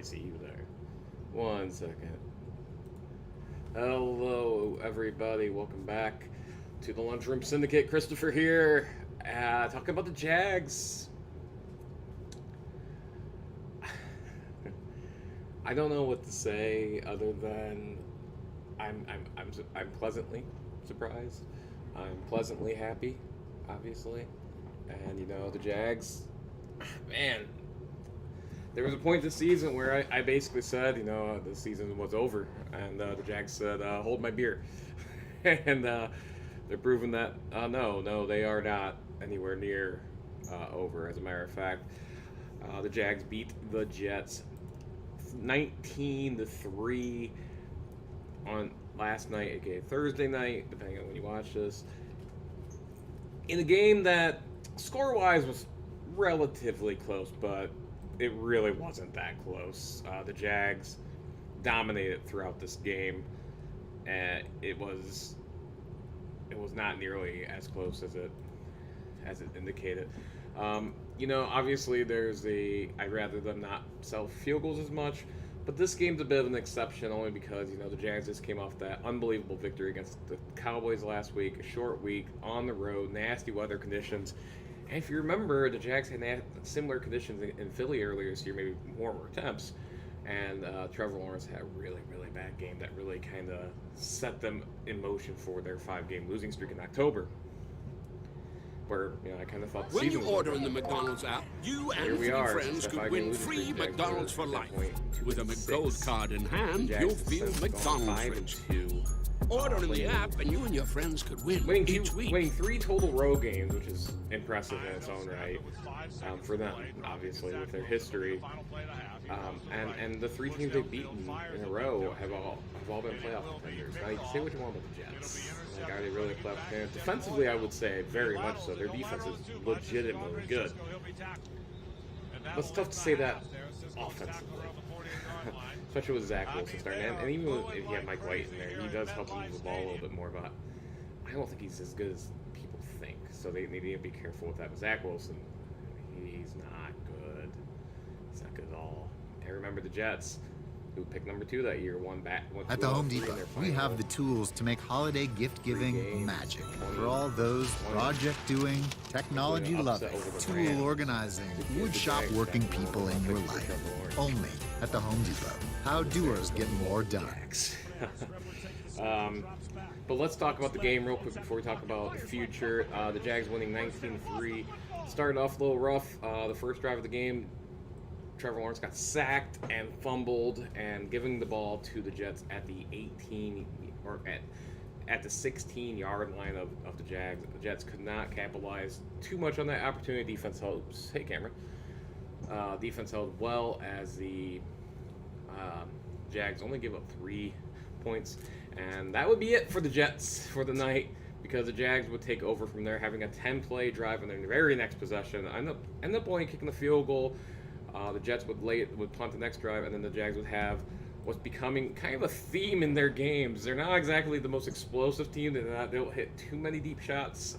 see you there. 1 second. Hello, everybody. Welcome back to the Lunchroom Syndicate. Christopher here, talking about the Jags. I don't know what to say other than I'm pleasantly surprised. I'm pleasantly happy, obviously, and the Jags. Man, there was a point this season where I basically said, the season was over, and the Jags said, hold my beer. And they're proving that, no, they are not anywhere near over. As a matter of fact, the Jags beat the Jets 19-3 on last night, aka Thursday night, depending on when you watch this. In a game that, score-wise, was relatively close, but it really wasn't that close. The Jags dominated throughout this game, and it was not nearly as close as it indicated. Obviously I'd rather them not sell field goals as much, but this game's a bit of an exception only because the Jags just came off that unbelievable victory against the Cowboys last week, a short week on the road, nasty weather conditions. And if you remember, the Jags had similar conditions in Philly earlier this year, maybe warmer temps. And Trevor Lawrence had a really, really bad game that really kind of set them in motion for their 5-game losing streak in October. Where, I kind of thought the When season you was order over. in the McDonald's app, you and Here we 3 are. friends It's a could 5-game win losing free streak. Jags McDonald's were for at that life. point With a 2-6. McGold card in hand, Jags you'll have feel since gone McDonald's rich. 5-2. Order in the app, and you and your friends could win each week. Winning 3 total road games, which is impressive in its own right, for them, obviously, with their history. And the 3 teams they've beaten in a row have all been playoff contenders. Now, you can say what you want about the Jets. Are they really a playoff contender? Defensively, I would say very much so. Their defense is legitimately good. But it's tough to say that offensively. Especially with Zach Wilson starting. And even if you have Mike White in there, he does help him move the ball a little bit more, but I don't think he's as good as people think. So they need to be careful with that. But Zach Wilson, he's not good. He's not good at all. And remember the Jets, who picked number 2 that year, won At the Home Depot, we have the tools to make holiday gift-giving magic. For all those project-doing, technology-loving, tool-organizing, woodshop working people in your life. Only at the Home Depot. How doers get more done. But let's talk about the game real quick before we talk about the future. The Jags winning 19-3. Started off a little rough. The first drive of the game, Trevor Lawrence got sacked and fumbled, and giving the ball to the Jets at the 18 or at the 16-yard line of the Jags. The Jets could not capitalize too much on that opportunity. Defense held. Hey, Cameron. Defense held well as the Jags only gave up 3 points, and that would be it for the Jets for the night, because the Jags would take over from there, having a 10-play drive in their very next possession. End up only kicking the field goal. The Jets would punt the next drive, and then the Jags would have what's becoming kind of a theme in their games. They're not exactly the most explosive team. They don't hit too many deep shots,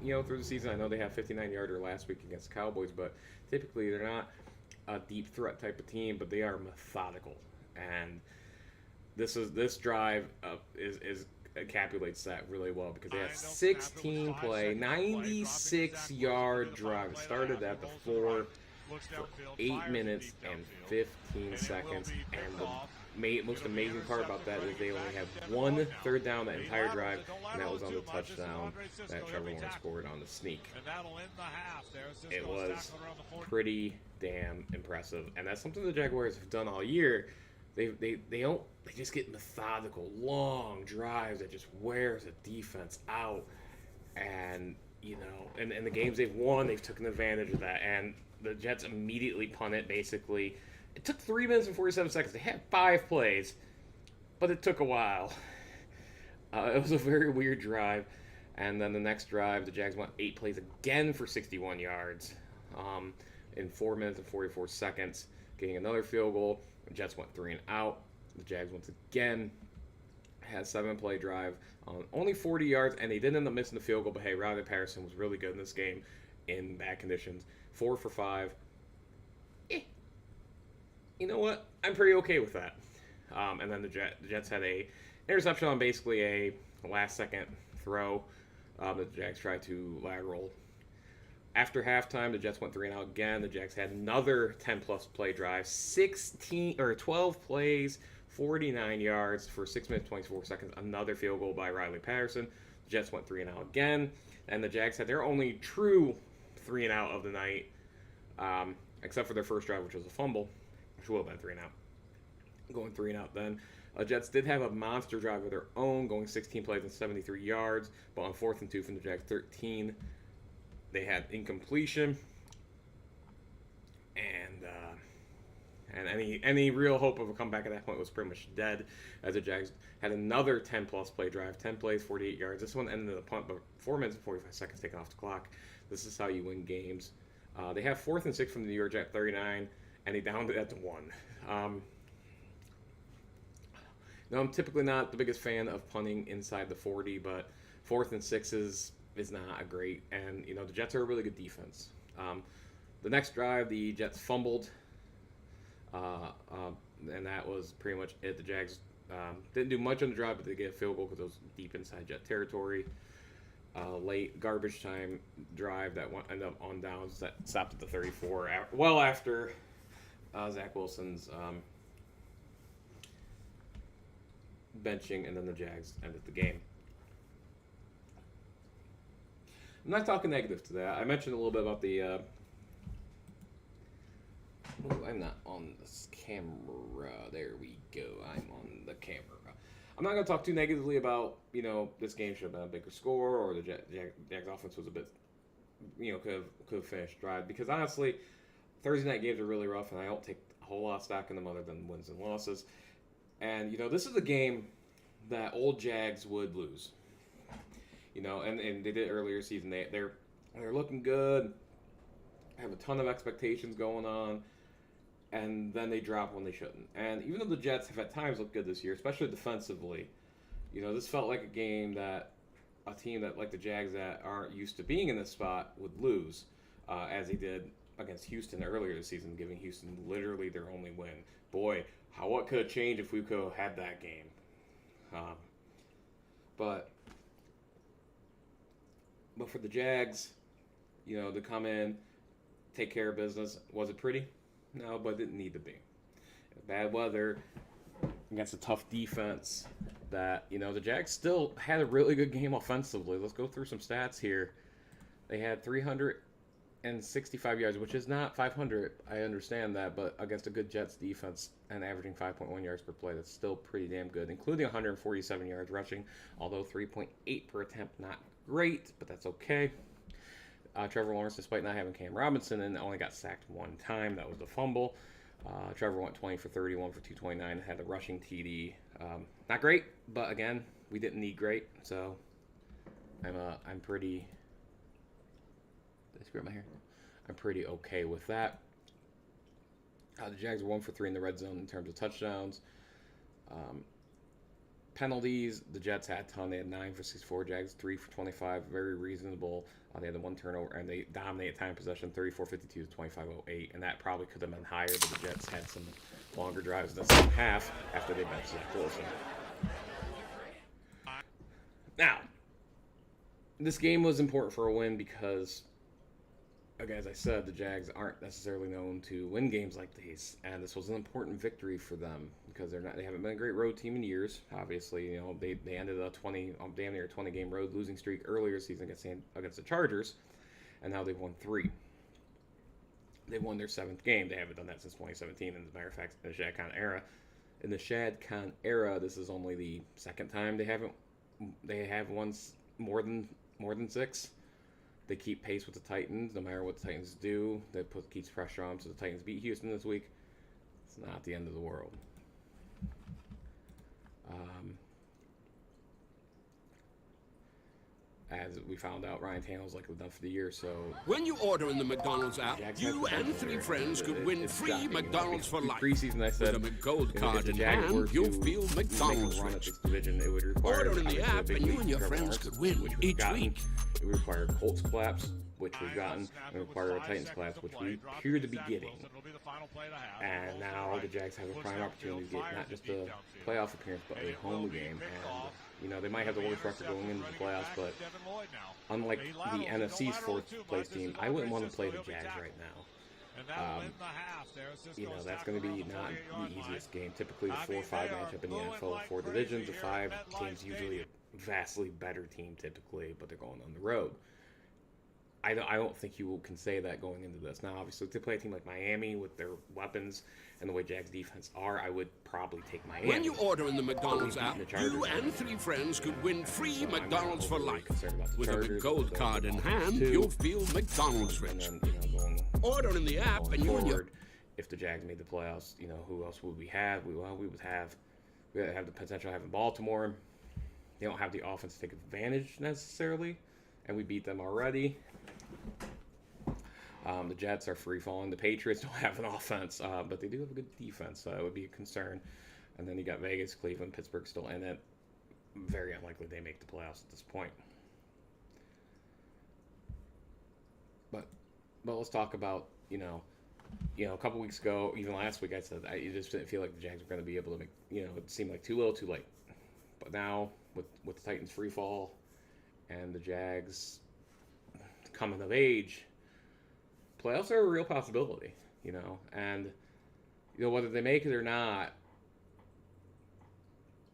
through the season. I know they have 59-yarder last week against the Cowboys, but typically they're not a deep threat type of team. But they are methodical, and this drive encapsulates that really well, because they had 16-play, 96-yard drive. It started at the 4 for 8 minutes and 15 seconds, and the most amazing part about that is they only had 1 third down that entire drive, and that was on the touchdown that Trevor Lawrence scored on the sneak. It was pretty damn impressive, and that's something the Jaguars have done all year. They just get methodical, long drives that just wears the defense out, and in the games they've won, they've taken advantage of that, and the Jets immediately punt it, basically. It took 3 minutes and 47 seconds. They had 5 plays, but it took a while. It was a very weird drive. And then the next drive, the Jags went 8 plays again for 61 yards in 4 minutes and 44 seconds, getting another field goal. The Jets went 3 and out. The Jags once again had a 7-play drive on only 40 yards, and they did end up missing the field goal. But hey, Riley Patterson was really good in this game in bad conditions. 4 for 5. You know what? I'm pretty okay with that. And then the Jets had a interception on basically a last-second throw that the Jags tried to lateral. After halftime, the Jets went 3-and-out again. The Jags had another 10-plus play drive, 12 plays, 49 yards for 6 minutes 24 seconds. Another field goal by Riley Patterson. The Jets went 3-and-out again, and the Jags had their only true 3-and-out of the night, except for their first drive, which was a fumble, which would have been 3-and-out. Going 3-and-out then. Jets did have a monster drive of their own, going 16 plays and 73 yards, but on 4th and 2 from the Jags 13, they had incompletion, and any real hope of a comeback at that point was pretty much dead, as the Jags had another 10-plus play drive, 10 plays, 48 yards. This one ended in a punt, but 4 minutes and 45 seconds taken off the clock. This is how you win games. They have 4th and 6 from the New York Jets 39, and they downed it at the 1. Now, I'm typically not the biggest fan of punting inside the 40, but 4th and 6 is not a great, and the Jets are a really good defense. The next drive, the Jets fumbled, and that was pretty much it. The Jags didn't do much on the drive, but they get a field goal because it was deep inside Jet territory. Late garbage time drive that ended up on downs that stopped at the 34, well after Zach Wilson's benching, and then the Jags ended the game. I'm not talking negative to that. I mentioned a little bit about the I'm not on this camera. There we go. I'm on the camera. I'm not going to talk too negatively about, this game should have been a bigger score, or the Jags offense was a bit, could have finished drive. Because honestly, Thursday night games are really rough, and I don't take a whole lot of stock in them other than wins and losses. And, this is a game that old Jags would lose. And they did earlier season. They're looking good, have a ton of expectations going on, and then they drop when they shouldn't. And even though the Jets have at times looked good this year, especially defensively, this felt like a game that a team that, like the Jags, that aren't used to being in this spot would lose, as they did against Houston earlier this season, giving Houston literally their only win. Boy, what could have changed if we could have had that game? But for the Jags, to come in, take care of business, was it pretty? No, but it didn't need to be. Bad weather against a tough defense that, the Jags still had a really good game offensively. Let's go through some stats here. They had 365 yards, which is not 500. I understand that, but against a good Jets defense and averaging 5.1 yards per play, that's still pretty damn good, including 147 yards rushing, although 3.8 per attempt, not great, but that's okay. Trevor Lawrence, despite not having Cam Robinson, and only got sacked one time. That was the fumble. Trevor went 20 for 31 for 229, had the rushing TD. Not great, but again, we didn't need great, so I'm pretty. Did I screw up my hair? I'm pretty okay with that. The Jags were 1 for 3 in the red zone in terms of touchdowns. Penalties, the Jets had a ton. They had 9 for 64. Jags 3 for 25. Very reasonable. They had the one turnover, and they dominated time possession, 34-52 to 25-08. And that probably could have been higher, but the Jets had some longer drives in the second half after they benched Zach Wilson. Now, this game was important for a win because, again, as I said, the Jags aren't necessarily known to win games like these, and this was an important victory for them because they haven't been a great road team in years. Obviously, they ended a damn near 20-game road losing streak earlier this season against the Chargers, and now they've won 3. They won their 7th game. They haven't done that since 2017. And as a matter of fact, in the Shad Khan era, this is only the 2nd time they have won more than 6. They keep pace with the Titans, no matter what the Titans do. That keeps pressure on them. So the Titans beat Houston this week. It's not the end of the world. As we found out, Ryan Tannehill's likely done for the year, so... When you order in the McDonald's app, you and 3 friends could win free McDonald's for life. Preseason, I said, with a gold card in hand, you'll feel McDonald's rich. It would require order in the app, and you and your friends could win each week. It would require Colts collapse, which we've gotten, and require a Titans collapse, which we appear to be getting. And now the Jags have a prime opportunity to get not just a playoff appearance, but a home game. And, you know, they might have the worst record going into the playoffs, but unlike the NFC's fourth place team, I wouldn't want to play the Jags right now. You know, that's going to be not the easiest game. Typically, the 4-5 matchup in the NFL, 4 divisions, the 5 teams usually a vastly better team typically, but they're going on the road. I don't think you can say that going into this. Now, obviously, to play a team like Miami with their weapons and the way Jags defense are, I would probably take Miami. When you order in the McDonald's app, you and 3 friends could win free McDonald's for life. With a big gold card in hand, you'll feel McDonald's rich. And then, you know, order in the app and you and your... If the Jags made the playoffs, you know, who else would we have? We would have the potential of having Baltimore. They don't have the offense to take advantage necessarily, and we beat them already. The Jets are free-falling. The Patriots don't have an offense, but they do have a good defense, so that would be a concern. And then you got Vegas, Cleveland, Pittsburgh still in it. Very unlikely they make the playoffs at this point. But let's talk about, you know, a couple weeks ago, even last week, I said I just didn't feel like the Jags were going to be able to make, you know, it seemed like too little, too late. But now, with the Titans free fall and the Jags coming of age, playoffs are a real possibility, you know. And, you know, whether they make it or not,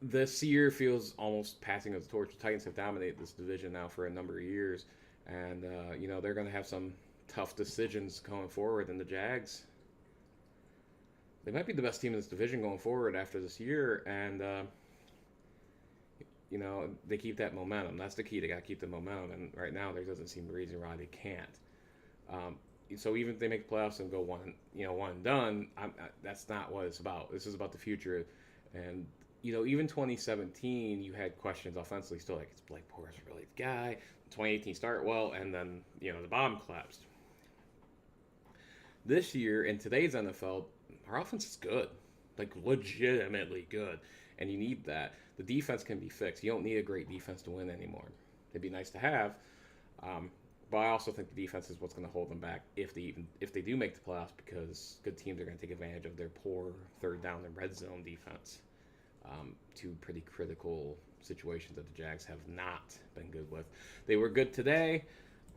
this year feels almost passing of the torch. The Titans have dominated this division now for a number of years. And, you know, they're going to have some tough decisions going forward. And the Jags, they might be the best team in this division going forward after this year. And, you know, they keep that momentum. That's the key. They got to keep the momentum. And right now, there doesn't seem a reason why they can't. So even if they make the playoffs and go one and done, that's not what it's about. This is about the future. And, you know, even 2017, you had questions offensively still, like, is Blake Bortles really the guy? 2018 started well, and then, you know, the bottom collapsed. This year, in today's NFL, our offense is good. Like, legitimately good. And you need that. The defense can be fixed. You don't need a great defense to win anymore. It'd be nice to have. But I also think the defense is what's going to hold them back if they do make the playoffs, because good teams are going to take advantage of their poor third down and red zone defense. Two pretty critical situations that the Jags have not been good with. They were good today,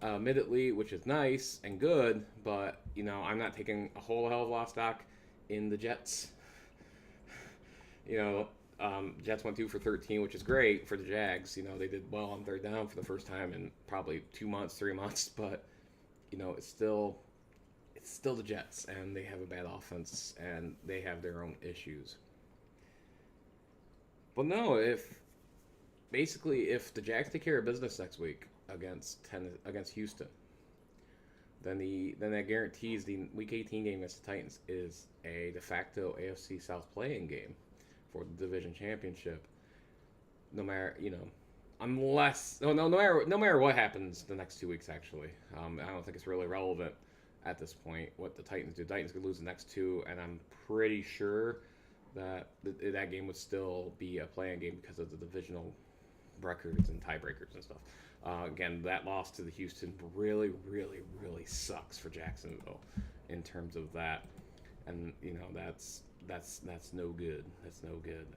admittedly, which is nice and good, but, you know, I'm not taking a whole hell of a lot of stock in the Jets. You know, Jets went 2 for 13, which is great for the Jags. You know, they did well on third down for the first time in probably 2 months, 3 months, but, you know, it's still the Jets, and they have a bad offense, and they have their own issues. But no, if the Jags take care of business next week against Houston, then that guarantees the Week 18 game against the Titans is a de facto AFC South play-in game for the division championship. No matter, you know, no matter what happens the next 2 weeks. Actually, I don't think it's really relevant at this point what the Titans do. Titans could lose the next 2, and I'm pretty sure that game would still be a play-in game because of the divisional records and tiebreakers and stuff. Again, that loss to the Houston really, really, really sucks for Jacksonville in terms of that, and you know that's no good. That's no good.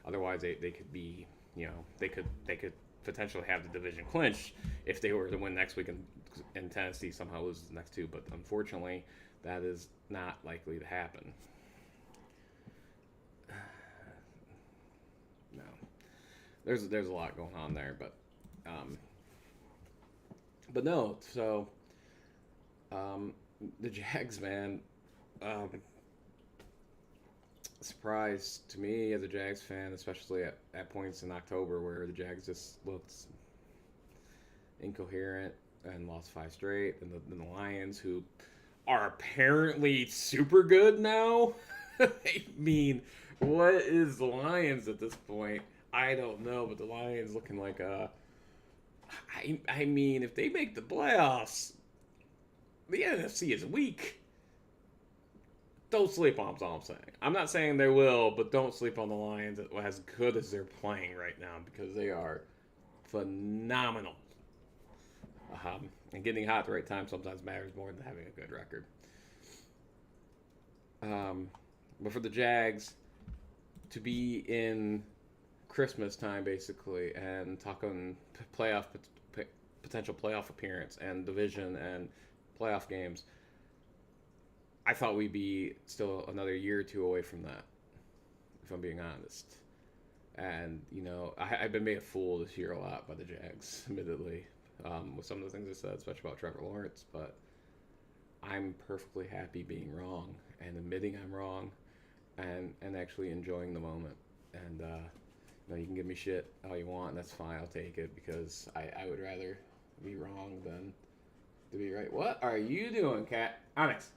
Otherwise, they could be, you know, they could potentially have the division clinch if they were to win next week and Tennessee somehow loses the next 2. But unfortunately, that is not likely to happen. No, there's a lot going on there, but no. So the Jags, man, surprise to me as a Jags fan, especially at points in October where the Jags just looked incoherent and lost 5 straight, and the Lions, who are apparently super good now. I mean, what is the Lions at this point? I don't know, but the Lions looking like I mean, if they make the playoffs, the NFC is weak. Don't sleep on them, is all I'm saying. I'm not saying they will, but don't sleep on the Lions as good as they're playing right now, because they are phenomenal. And getting hot at the right time sometimes matters more than having a good record. But for the Jags to be in Christmas time, basically, and talking potential playoff appearance and division and playoff games, I thought we'd be still another year or two away from that, if I'm being honest. And, you know, I've been made a fool this year a lot by the Jags, admittedly, with some of the things I said, especially about Trevor Lawrence. But I'm perfectly happy being wrong and admitting I'm wrong and actually enjoying the moment. And, you know, you can give me shit all you want, and that's fine. I'll take it because I would rather be wrong than to be right. What are you doing, cat? Onyx.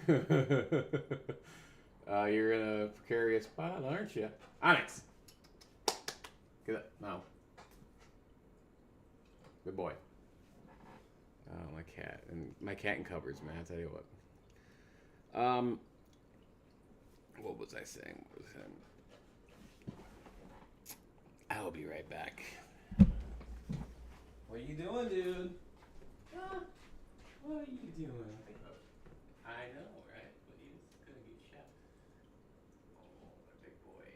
You're in a precarious spot, aren't you? Onyx! Get up. No. Good boy. Oh, my cat. And my cat in cupboards, man. I'll tell you what. What was I saying? I'll be right back. What are you doing, dude? Huh? What are you doing? I know, right? But he's gonna get shot. Oh, that big boy.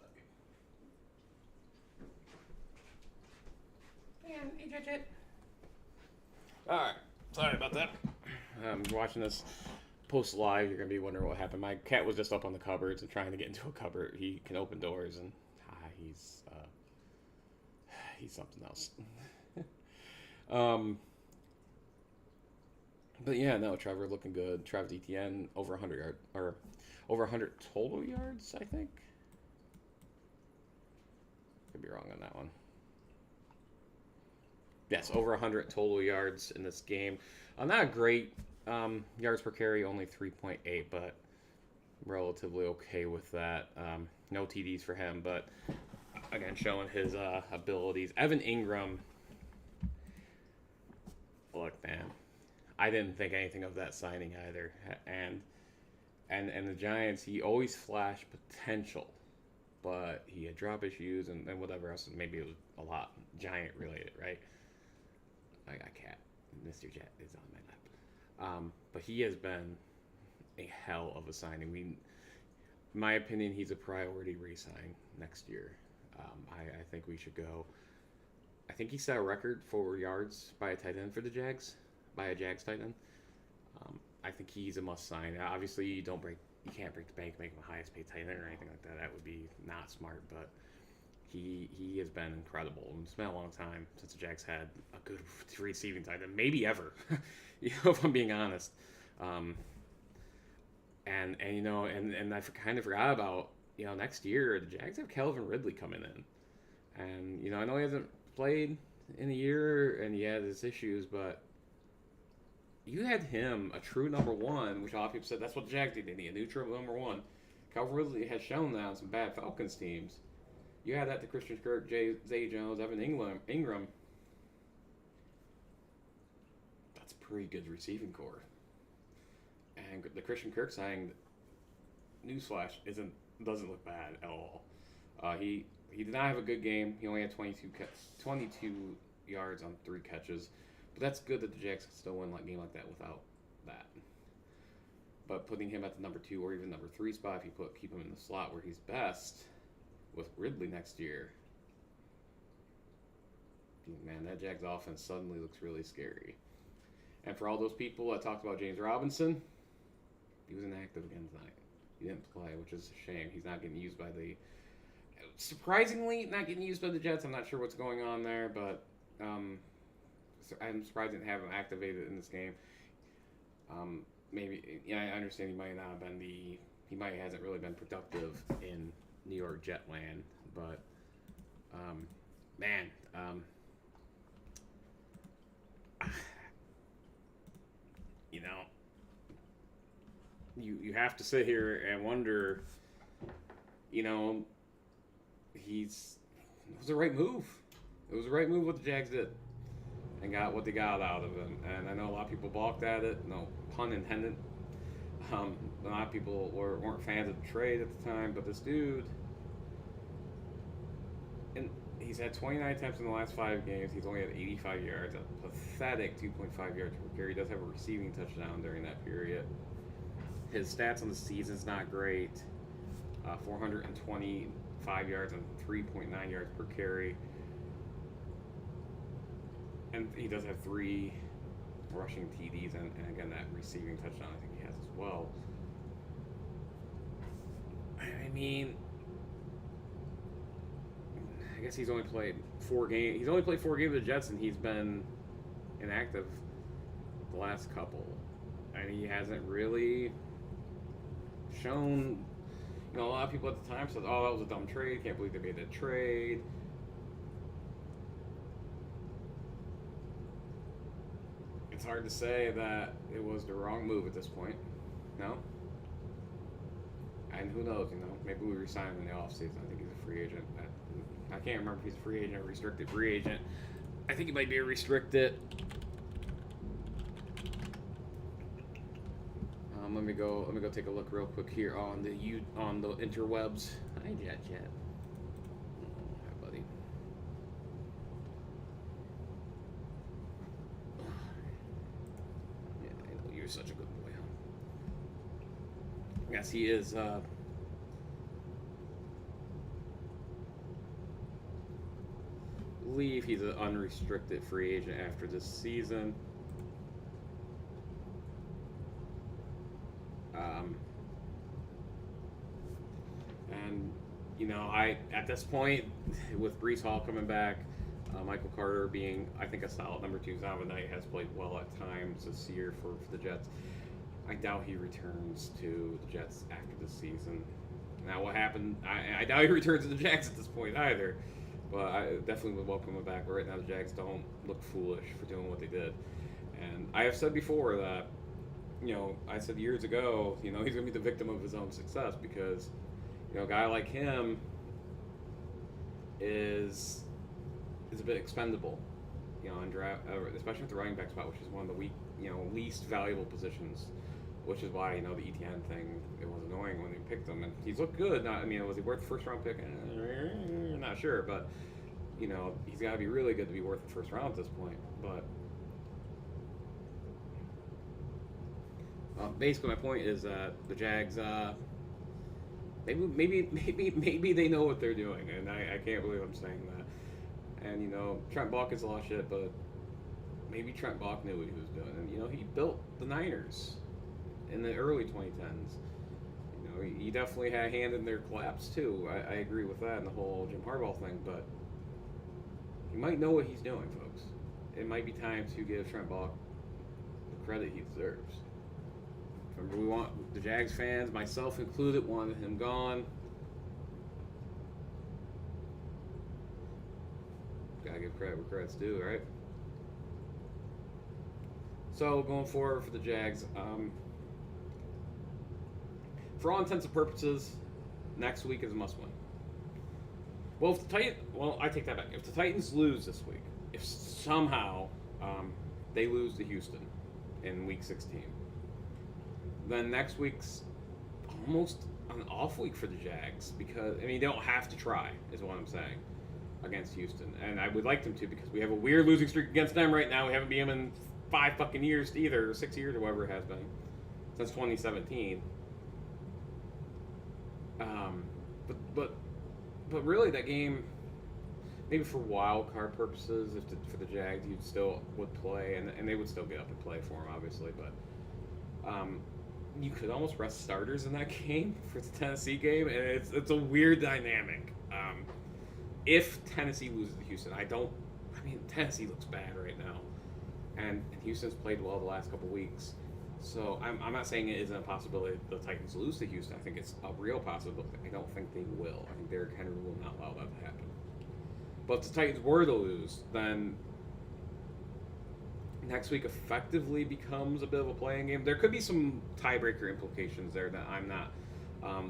Love you. Man, hey, Judge. Alright, sorry about that. Watching this post live, you're gonna be wondering what happened. My cat was just up on the cupboards and trying to get into a cupboard. He can open doors, and he's something else. But yeah, no, Trevor looking good. Travis Etienne over 100 yards, or over 100 total yards, I think. Could be wrong on that one. Yes, over 100 total yards in this game. Not great. Yards per carry, only 3.8, but relatively okay with that. No TDs for him, but again, showing his abilities. Evan Ingram. Look, man, I didn't think anything of that signing either. And the Giants, he always flashed potential, but he had drop issues and whatever else. Maybe it was a lot Giant related, right? I got cat. Mr. Jet is on my lap. But he has been a hell of a signing. In my opinion, he's a priority re-sign next year. I think we should go. I think he set a record for yards by a tight end for the Jags, by a Jags tight end. I think he's a must sign. Obviously, you can't break the bank, make him the highest paid tight end or anything like that. That would be not smart. But he has been incredible. It's been a long time since the Jags had a good receiving tight end, maybe ever. If I'm being honest. And you know, and I kind of forgot about, you know, next year the Jags have Calvin Ridley coming in, and you know, I know he hasn't played in a year and he had his issues, but you had him a true number one, which a lot of people said that's what the Jags did. They need a new true number one. Calvin Ridley has shown that on some bad Falcons teams. You had that to Christian Kirk, Zay Jones, Evan Ingram. That's a pretty good receiving core. And the Christian Kirk signing, newsflash, doesn't look bad at all. He did not have a good game. He only had 22 yards on 3 catches. But that's good that the Jags can still win a game like that without that. But putting him at the number 2 or even number 3 spot, if you keep him in the slot where he's best with Ridley next year, man, that Jags offense suddenly looks really scary. And for all those people that talked about James Robinson, he was inactive again tonight. He didn't play, which is a shame. He's not getting used by surprisingly not getting used by the Jets. I'm not sure what's going on there, but I'm surprised they didn't have him activated in this game. Maybe, yeah, I understand he might not have been he hasn't really been productive in New York Jet land, but man, you know, you have to sit here and wonder, you know, it was the right move. It was the right move what the Jags did and got what they got out of him. And I know a lot of people balked at it. No pun intended. A lot of people weren't fans of the trade at the time, but this dude, and He's had 29 attempts in the last 5 games. He's only had 85 yards, a pathetic 2.5 yards per carry. He does have a receiving touchdown during that period. His stats on the season's not great. 425 yards and 3.9 yards per carry. And he does have 3 rushing TDs and again, that receiving touchdown I think he has as well. I mean, I guess he's only played 4 games. He's only played 4 games with the Jets, and he's been inactive the last couple. And he hasn't really shown. You know, a lot of people at the time said, "Oh, that was a dumb trade. Can't believe they made that trade." It's hard to say that it was the wrong move at this point. No. And who knows? You know, maybe we resign him in the offseason. I think he's a free agent. I can't remember if he's a free agent or restricted free agent. I think he might be a restricted. Let me go take a look real quick here on the interwebs. Hi, Jet. Oh, hi, buddy. Yeah, I know you're such a good boy, huh? Yes, he is. Believe he's an unrestricted free agent after this season. And you know, at this point, with Breece Hall coming back, Michael Carter being, I think, a solid number 2. Zombie Knight has played well at times this year for the Jets. I doubt he returns to the Jets after this season. Now, what happened? I doubt he returns to the Jags at this point either. But I definitely would welcome him back. But right now, the Jags don't look foolish for doing what they did. And I have said before that, you know, I said years ago, you know, he's going to be the victim of his own success because, you know, a guy like him is a bit expendable, you know, in draft, especially with the running back spot, which is one of the least valuable positions. Which is why, you know, the ETN thing, it was annoying when they picked him. And he's looked good. Was he worth the first round pick? Not sure, but, you know, he's got to be really good to be worth the first round at this point. But basically, my point is that the Jags, maybe they know what they're doing, and I can't believe I'm saying that. And, you know, Trent Baalke is a lot of shit, but maybe Trent Baalke knew what he was doing. And, you know, he built the Niners in the early 2010s. You know, he definitely had a hand in their collapse too. I agree with that and the whole Jim Harbaugh thing, but he might know what he's doing, folks. It might be time to give Trent Baalke the credit he deserves. Remember, we want the Jags fans, myself included, wanted him gone. Gotta give credit where credit's due, right? So going forward for the Jags, for all intents and purposes, next week is a must-win. Well, I take that back. If the Titans lose this week, if somehow they lose to Houston in Week 16, then next week's almost an off week for the Jags because, I mean, they don't have to try, is what I'm saying, against Houston. And I would like them to because we have a weird losing streak against them right now. We haven't beat them in 5 fucking years either, or 6 years, or whatever it has been, since 2017. But really, that game, maybe for wild card purposes, for the Jags, you still would play, and they would still get up and play for them, obviously. But you could almost rest starters in that game for the Tennessee game, and it's a weird dynamic. If Tennessee loses to Houston, Tennessee looks bad right now, and Houston's played well the last couple weeks. So I'm not saying it isn't a possibility the Titans lose to Houston. I think it's a real possibility. I don't think they will. I think Derrick Henry will not allow that to happen. But if the Titans were to lose, then next week effectively becomes a bit of a playing game. There could be some tiebreaker implications there that I'm not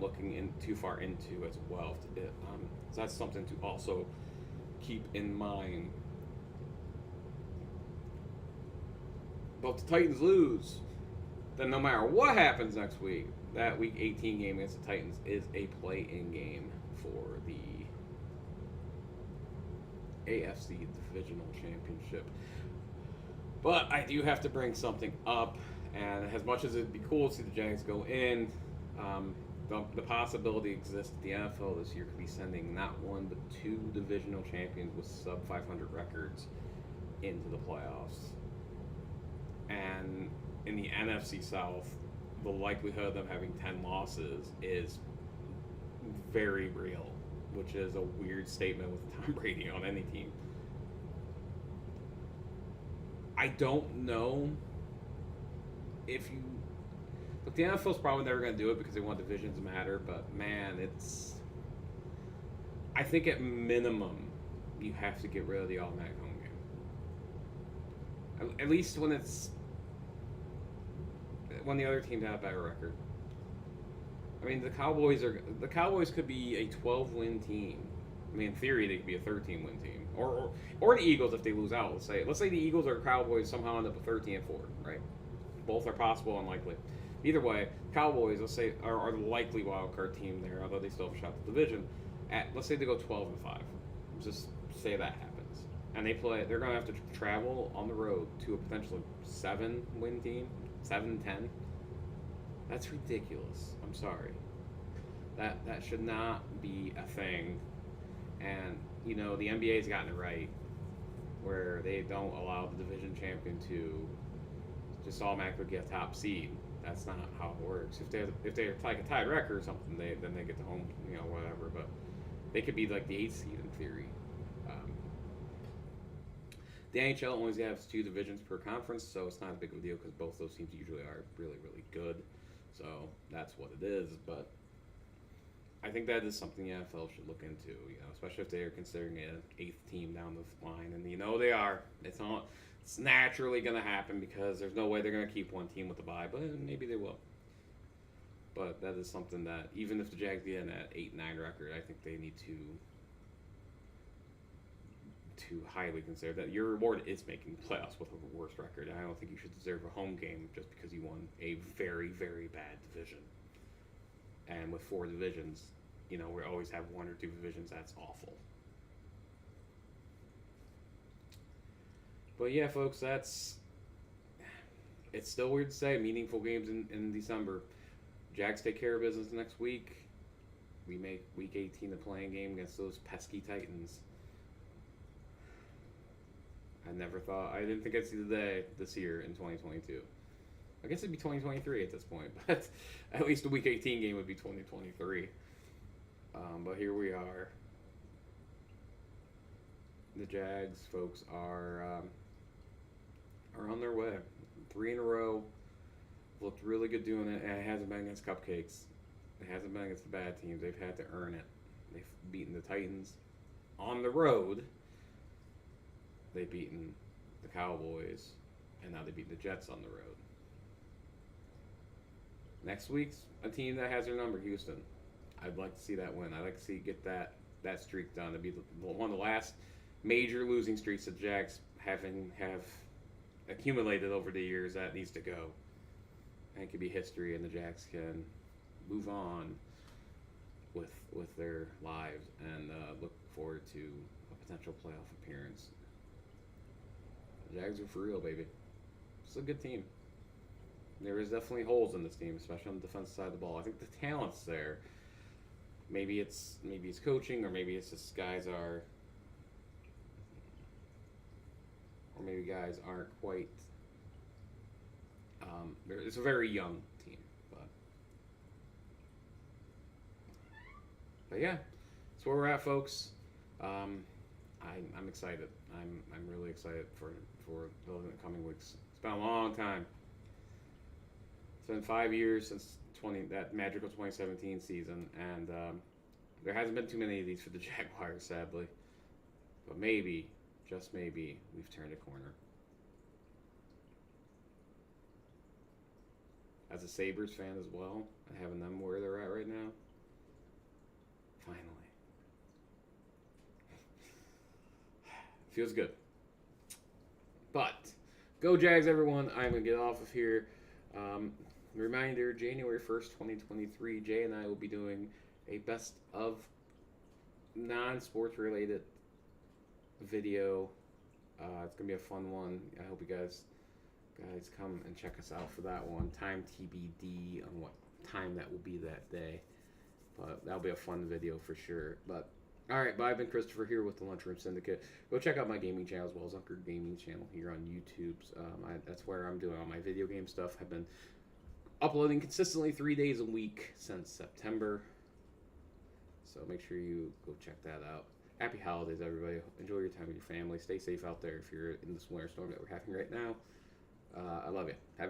looking too far into as well. So that's something to also keep in mind. But if the Titans lose, then no matter what happens next week, that Week 18 game against the Titans is a play-in game for the AFC Divisional Championship. But I do have to bring something up, and as much as it'd be cool to see the Jags go in, the possibility exists that the NFL this year could be sending not one but two divisional champions with sub 500 records into the playoffs. And in the NFC South, the likelihood of them having 10 losses is very real, which is a weird statement with Tom Brady on any team. I don't know if you... Look, the NFL's probably never going to do it because they want divisions to matter, but man, it's... I think at minimum, you have to get rid of the automatic home game. At least when it's... when the other teams have a better record. I mean, the Cowboys could be a 12-win team. I mean, in theory, they could be a 13-win team, or the Eagles if they lose out. Let's say the Eagles or Cowboys somehow end up with 13-4, right? Both are possible and likely. Either way, Cowboys, let's say, are the likely wild card team there, although they still have a shot at the division. Let's say they go 12-5. Just say that happens, and they're going to have to travel on the road to a potentially 7-win team, 7-10. That's ridiculous. I'm sorry. That should not be a thing. And, you know, the NBA's gotten it right, where they don't allow the division champion to just automatically get a top seed. That's not how it works. If they're like a tied record or something, then they get the home, you know, whatever. But they could be like the 8th seed in theory. The NHL only has 2 divisions per conference, so it's not a big of a deal because both those teams usually are really, really good. So that's what it is. But I think that is something the NFL should look into, you know, especially if they are considering an 8th team down the line, and you know they are. It's naturally going to happen because there's no way they're going to keep one team with a bye, but maybe they will. But that is something that even if the Jags get in at 8-9 record, I think they need to highly consider that your reward is making the playoffs with a worse record. And I don't think you should deserve a home game just because you won a very, very bad division. And with 4 divisions, you know, we always have 1 or 2 divisions. That's awful. But yeah, folks, it's still weird to say. Meaningful games in December. Jags take care of business next week. We make Week 18 a playing game against those pesky Titans. I didn't think I'd see the day this year in 2022. I guess it'd be 2023 at this point, but at least the Week 18 game would be 2023. But here we are. The Jags, folks, are on their way. 3 in a row. Looked really good doing it, and it hasn't been against cupcakes. It hasn't been against the bad teams. They've had to earn it. They've beaten the Titans on the road. They've beaten the Cowboys, and now they beat the Jets on the road. Next week's a team that has their number, Houston. I'd like to see that win. I'd like to see get that streak done. It'd be one of the last major losing streaks that Jags have accumulated over the years that needs to go. And it could be history, and the Jags can move on with their lives and look forward to a potential playoff appearance. The Jags are for real, baby. It's a good team. There is definitely holes in this team, especially on the defensive side of the ball. I think the talent's there. Maybe it's coaching, or maybe it's just guys aren't quite. It's a very young team, but yeah, that's where we're at, folks. I'm excited. I'm really excited for the coming weeks. It's been a long time. It's been 5 years since that magical 2017 season, and there hasn't been too many of these for the Jaguars, sadly. But maybe, just maybe, we've turned a corner. As a Sabres fan as well, and having them where they're at right now, finally. Feels good. But, go Jags, everyone. I'm going to get off of here. Reminder, January 1st, 2023, Jay and I will be doing a best of non-sports related video. It's gonna be a fun one. I hope you guys come and check us out for that one. Time TBD on what time that will be that day, but that'll be a fun video for sure. But all right, bye. I've been Christopher here with the Lunchroom Syndicate. Go check out my gaming channel as well as Unker Gaming channel here on YouTube. That's where I'm doing all my video game stuff. I've been uploading consistently 3 days a week since September, so make sure you go check that out. Happy holidays, everybody. Enjoy your time with your family. Stay safe out there if you're in this winter storm that we're having right now. I love you. Have a good